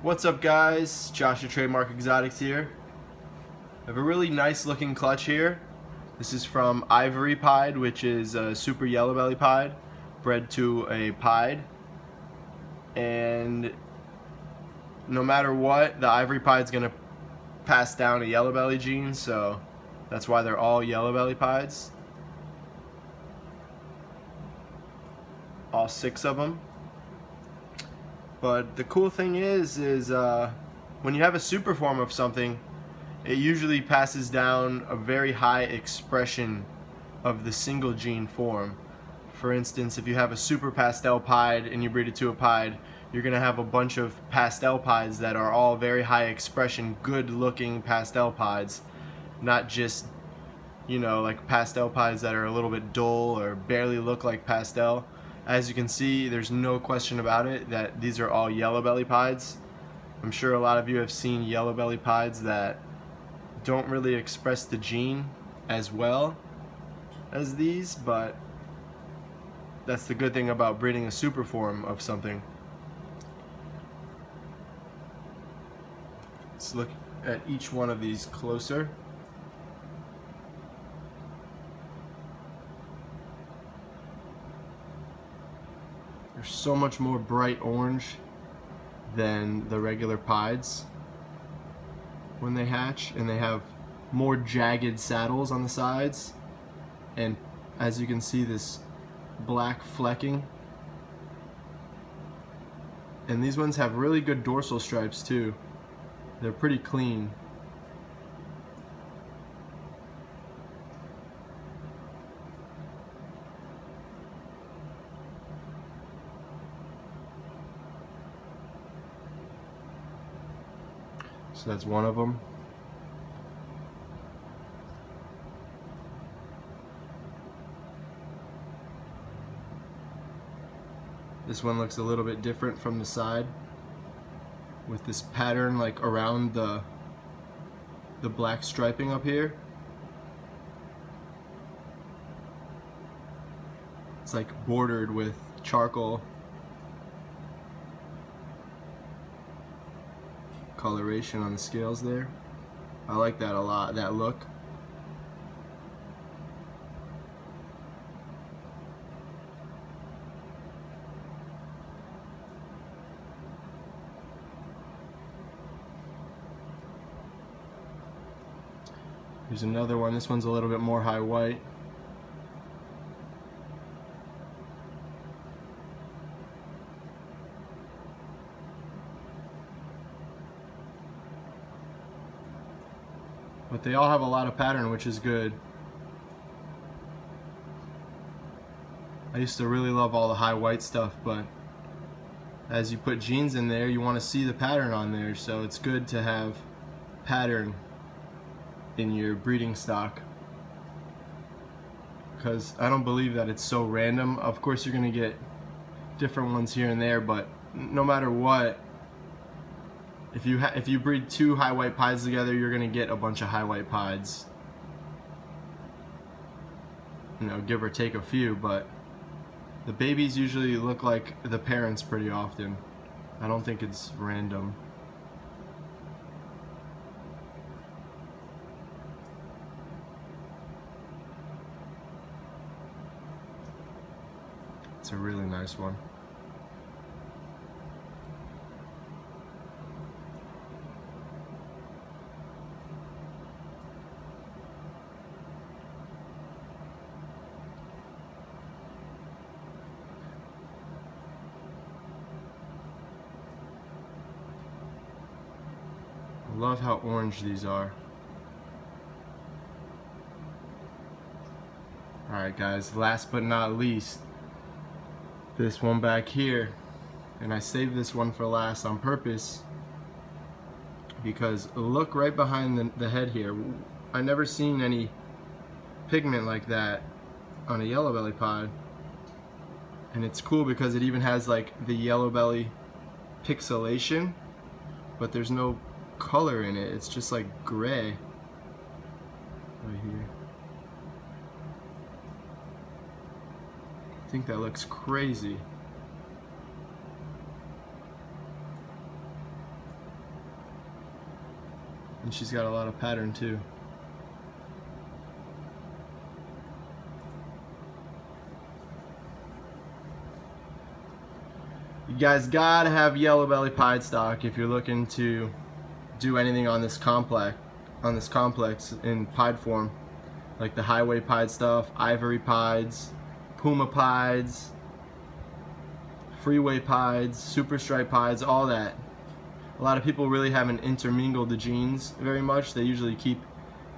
What's up, guys? Josh at Trademark Exotics here. I have a really nice looking clutch here. This is from Ivory Pied, which is a super Yellowbelly Pied bred to a Pied. And no matter what, the Ivory Pied's gonna pass down a Yellowbelly gene, so that's why they're all Yellowbelly Pieds. All 6 of them. But the cool thing is when you have a super form of something, it usually passes down a very high expression of the single gene form. For instance, if you have a super pastel pied and you breed it to a pied, you're going to have a bunch of pastel pieds that are all very high expression, good looking pastel pieds, not just, you know, like pastel pieds that are a little bit dull or barely look like pastel. As you can see, there's no question about it that these are all Yellowbelly Pieds. I'm sure a lot of you have seen Yellowbelly Pieds that don't really express the gene as well as these, but that's the good thing about breeding a super form of something. Let's look at each one of these closer. They're so much more bright orange than the regular pieds when they hatch, and they have more jagged saddles on the sides, and as you can see, this black flecking. And these ones have really good dorsal stripes too. They're pretty clean. So that's one of them. This one looks a little bit different from the side, with this pattern like around the black striping up here. It's like bordered with charcoal coloration on the scales there. I like that a lot, that look. Here's another one. This one's a little bit more high white. But they all have a lot of pattern, which is good. I used to really love all the high white stuff, but as you put genes in there, you want to see the pattern on there, so it's good to have pattern in your breeding stock, because I don't believe that it's so random. Of course you're going to get different ones here and there, but no matter what, if you breed 2 high white pieds together, you're going to get a bunch of high white pieds. You know, give or take a few, but the babies usually look like the parents pretty often. I don't think it's random. It's a really nice one. I love how orange these are. Alright guys, last but not least, this one back here. And I saved this one for last on purpose because look right behind the head here. I never seen any pigment like that on a Yellowbelly Pied. And it's cool because it even has like the Yellowbelly pixelation, but there's no color in it. It's just like gray right here. I think that looks crazy. And she's got a lot of pattern too. You guys gotta have Yellowbelly Pied stock if you're looking to do anything on this complex in pied form, like the highway pied stuff, ivory pieds, puma pieds, freeway pieds, super stripe pieds, all that. A lot of people really haven't intermingled the genes very much. They usually keep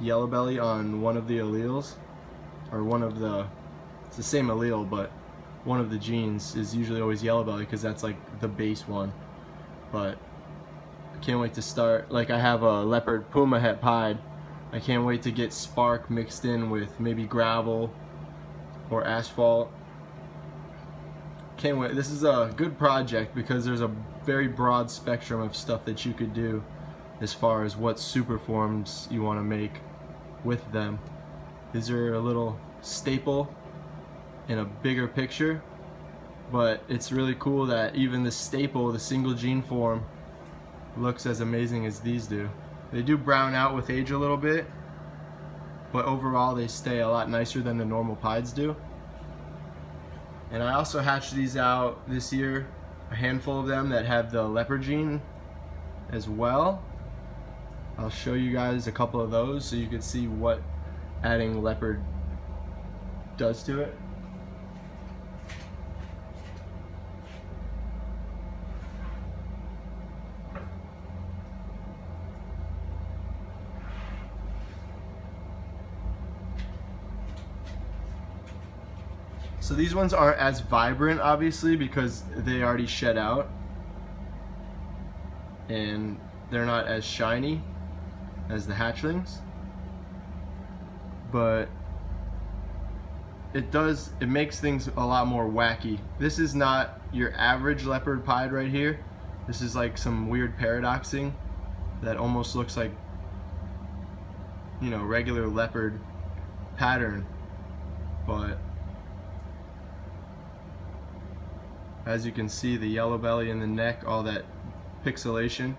Yellowbelly on one of the alleles, or one of the, it's the same allele, but one of the genes is usually always Yellowbelly because that's like the base one. But I can't wait to start, like I have a leopard puma het pied. I can't wait to get spark mixed in with maybe gravel or asphalt. Can't wait. This is a good project because there's a very broad spectrum of stuff that you could do as far as what super forms you want to make with them. These are a little staple in a bigger picture, but it's really cool that even the staple, the single gene form, looks as amazing as these do. They do brown out with age a little bit, but overall they stay a lot nicer than the normal pieds do. And I also hatched these out this year, a handful of them that have the leopard gene as well. I'll show you guys a couple of those so you can see what adding leopard does to it. So these ones aren't as vibrant, obviously, because they already shed out and they're not as shiny as the hatchlings, but it makes things a lot more wacky. This is not your average leopard pied right here. This is like some weird paradoxing that almost looks like, you know, regular leopard pattern, but as you can see, the yellow belly in the neck, all that pixelation.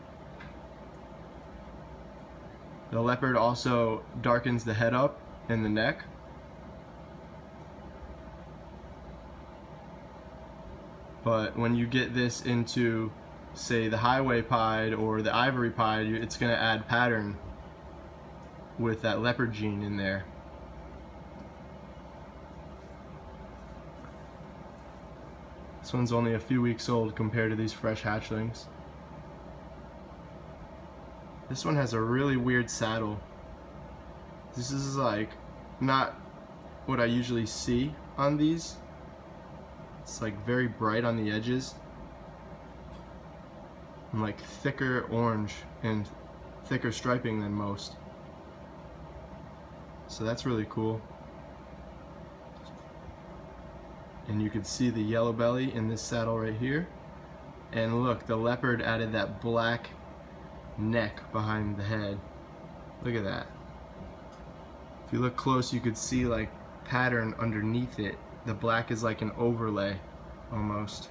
The leopard also darkens the head up in the neck. But when you get this into, say, the highway pied or the ivory pied, it's going to add pattern with that leopard gene in there. This one's only a few weeks old compared to these fresh hatchlings. This one has a really weird saddle. This is like not what I usually see on these. It's like very bright on the edges and like thicker orange and thicker striping than most. So that's really cool. And you can see the yellow belly in this saddle right here. And look, the leopard added that black neck behind the head. Look at that. If you look close, you could see like pattern underneath it. The black is like an overlay almost.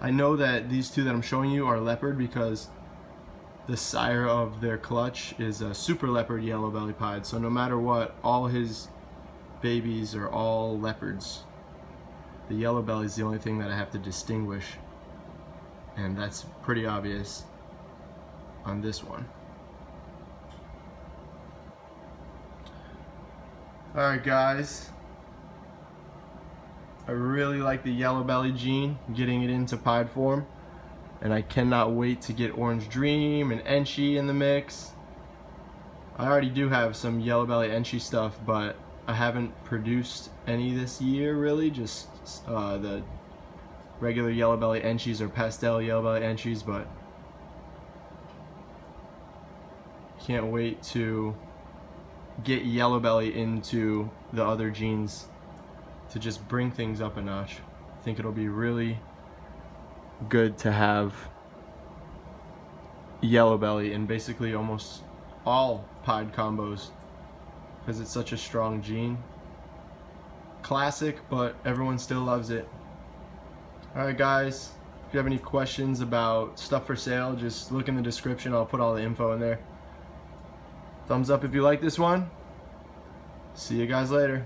I know that these two that I'm showing you are leopard because the sire of their clutch is a super leopard Yellowbelly pied, so no matter what, all his babies are all leopards. The Yellowbelly is the only thing that I have to distinguish, and that's pretty obvious on this one. Alright guys, I really like the Yellowbelly gene, getting it into pied form. And I cannot wait to get Orange Dream and Enchi in the mix. I already do have some Yellowbelly Enchi stuff, but I haven't produced any this year really, just the regular Yellowbelly Enchis or pastel Yellowbelly Enchis, but can't wait to get Yellowbelly into the other genes to just bring things up a notch. I think it'll be really good to have Yellowbelly in basically almost all pied combos because it's such a strong gene. classic, but everyone still loves it. Alright guys, if you have any questions about stuff for sale, just look in the description. I'll put all the info in there. Thumbs up if you like this one. See you guys later.